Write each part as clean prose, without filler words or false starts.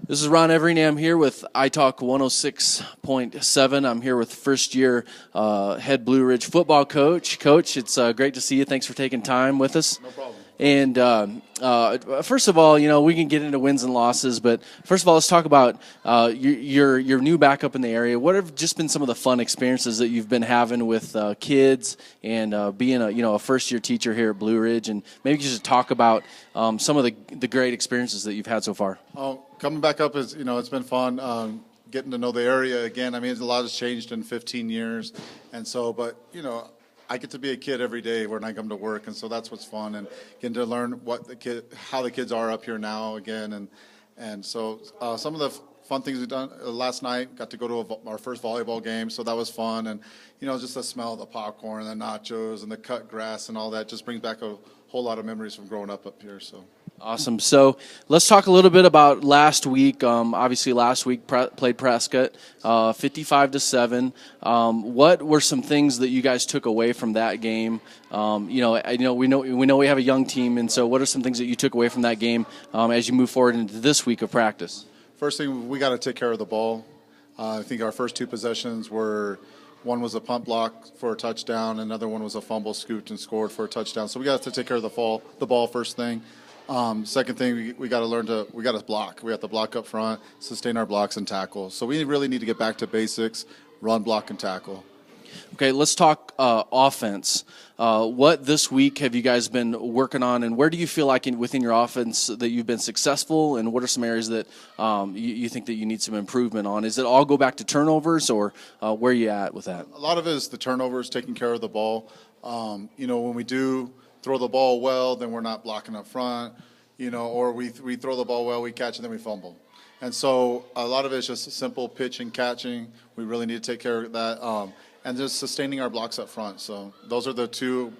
This is Ron Every. I'm here with iTalk 106.7. I'm here with first-year head Blue Ridge football coach. Coach, it's great to see you. Thanks for taking time with us. No problem. And first of all, we can get into wins and losses, but first of all, let's talk about your new backup in the area. What have just been some of the fun experiences that you've been having with kids and being a first-year teacher here at Blue Ridge? And maybe you should talk about some of the great experiences that you've had so far. Coming back up is, it's been fun getting to know the area again. I mean, a lot has changed in 15 years. And so, but, I get to be a kid every day when I come to work. And so that's what's fun, and getting to learn how the kids are up here now again. And so some of the fun things we've done last night, got to go to our first volleyball game. So that was fun. And, just the smell of the popcorn and the nachos and the cut grass and all that just brings back a whole lot of memories from growing up here. So. Awesome. So let's talk a little bit about last week. Obviously, last week played Prescott, 55-7. What were some things that you guys took away from that game? We know we have a young team, and so what are some things that you took away from that game as you move forward into this week of practice? First thing, we got to take care of the ball. I think our first two possessions were. One was a punt block for a touchdown. Another one was a fumble scooped and scored for a touchdown. So we got to take care of the ball first thing. Second thing, we got to learn we got to block. We have to block up front, sustain our blocks, and tackle. So we really need to get back to basics, run, block, and tackle. Okay, let's talk offense. What this week have you guys been working on, and where do you feel like within your offense that you've been successful, and what are some areas that you think that you need some improvement on? Is it all go back to turnovers, or where are you at with that? A lot of it is the turnovers, taking care of the ball. When we do throw the ball well, then we're not blocking up front, or we throw the ball well, we catch, and then we fumble. And so a lot of it is just simple pitch and catching. We really need to take care of that. And just sustaining our blocks up front. So those are the two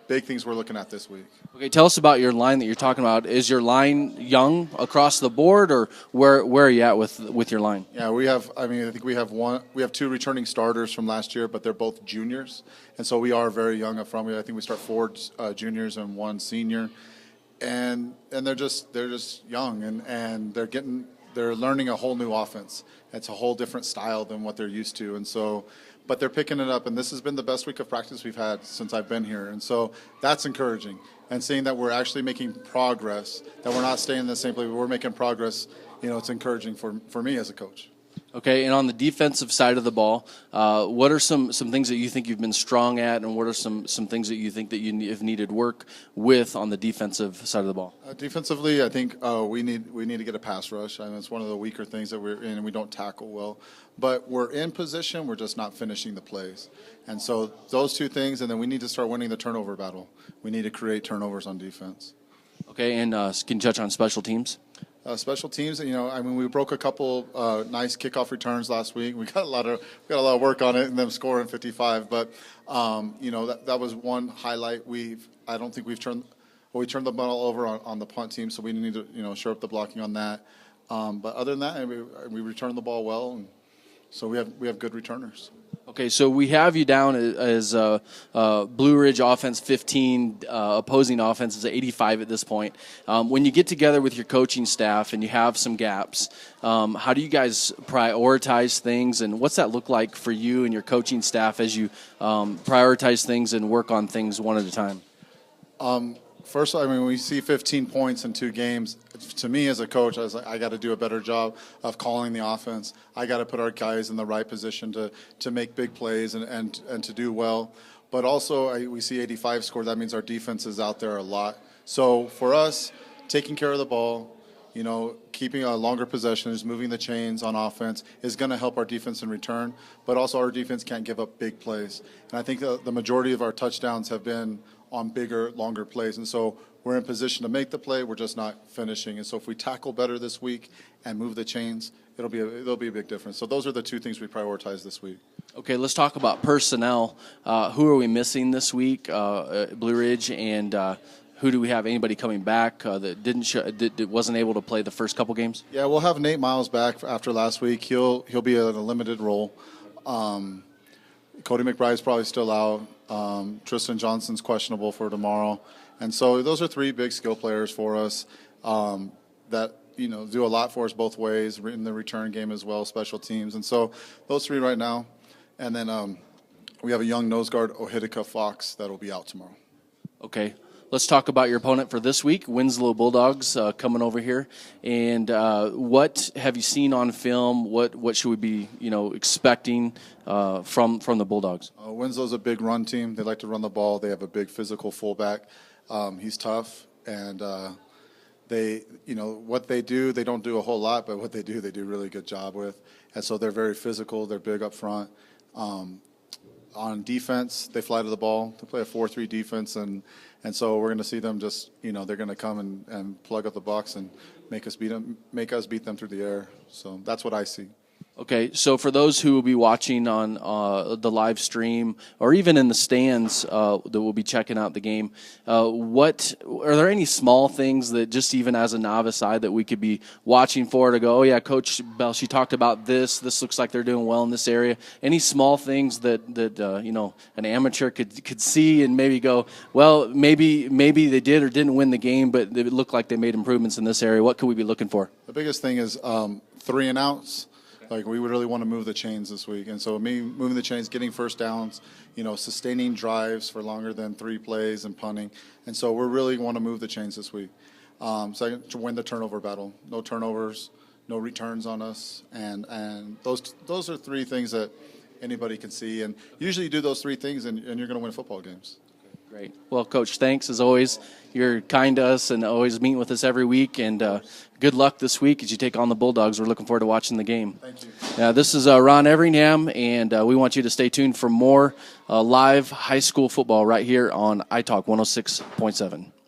big things we're looking at this week. Okay, tell us about your line that you're talking about. Is your line young across the board, or where are you at with your line? Yeah, I think we have two returning starters from last year, but they're both juniors. And so we are very young up front. I think we start four juniors and one senior. And they're just young, and they're learning a whole new offense. It's a whole different style than what they're used to. And so but they're picking it up, and this has been the best week of practice we've had since I've been here. And so that's encouraging. And seeing that we're actually making progress, that we're not staying in the same place, but we're making progress, it's encouraging for me as a coach. Okay, and on the defensive side of the ball, what are some things that you think you've been strong at, and what are some things that you think that you have needed work with on the defensive side of the ball? Defensively, I think we need to get a pass rush. I mean, it's one of the weaker things that we're in, and we don't tackle well. But we're in position, we're just not finishing the plays. And so those two things, and then we need to start winning the turnover battle. We need to create turnovers on defense. Okay, and can you touch on special teams? Special teams, we broke a couple nice kickoff returns last week. We got a lot of work on it, and them scoring 55. But that was one highlight. I don't think we turned the ball over on the punt team, so we need to shore up the blocking on that. But other than that, we returned the ball well, and so we have good returners. Okay, so we have you down as Blue Ridge offense 15, opposing offense is 85 at this point. When you get together with your coaching staff and you have some gaps, how do you guys prioritize things, and what's that look like for you and your coaching staff as you prioritize things and work on things one at a time? First, when we see 15 points in two games, to me as a coach, I got to do a better job of calling the offense. I got to put our guys in the right position to make big plays and to do well. But also, we see 85 score. That means our defense is out there a lot. So for us, taking care of the ball, keeping a longer possessions, moving the chains on offense is going to help our defense in return. But also, our defense can't give up big plays. And I think the majority of our touchdowns have been on bigger, longer plays. And so we're in position to make the play, we're just not finishing. And so if we tackle better this week and move the chains, it'll be a big difference. So those are the two things we prioritize this week. Okay, let's talk about personnel. Who are we missing this week, Blue Ridge, and who do we have? Anybody coming back that wasn't able to play the first couple games? Yeah, we'll have Nate Miles back after last week. He'll be in a limited role. Cody McBride's probably still out. Tristan Johnson's questionable for tomorrow. And so those are three big skill players for us that do a lot for us both ways in the return game as well, special teams. And so those three right now. And then we have a young nose guard, Ohitika Fox, that will be out tomorrow. Okay. Let's talk about your opponent for this week, Winslow Bulldogs, coming over here. And what have you seen on film? What should we be, expecting from the Bulldogs? Winslow's a big run team. They like to run the ball. They have a big physical fullback. He's tough, and what they do, they don't do a whole lot, but what they do a really good job with. And so they're very physical. They're big up front. On defense, they fly to the ball. They play a 4-3 defense, and so we're going to see them just, they're going to come and plug up the box and make us beat them through the air. So that's what I see. Okay, so for those who will be watching on the live stream or even in the stands that will be checking out the game, what are there any small things that just even as a novice eye that we could be watching for to go, oh yeah, Coach Belshe talked about this. This looks like they're doing well in this area. Any small things that an amateur could see and maybe go, well, maybe they did or didn't win the game, but it looked like they made improvements in this area. What could we be looking for? The biggest thing is 3 and outs. Like, we would really want to move the chains this week. And so moving the chains, getting first downs, sustaining drives for longer than 3 plays and punting. And so we really want to move the chains this week. Second, to win the turnover battle. No turnovers, no returns on us. And those are 3 things that anybody can see. And usually you do those 3 things and you're going to win football games. Great. Well, Coach, thanks as always. You're kind to us and always meeting with us every week. And good luck this week as you take on the Bulldogs. We're looking forward to watching the game. Thank you. This is Ron Everingham, and we want you to stay tuned for more live high school football right here on iTalk 106.7.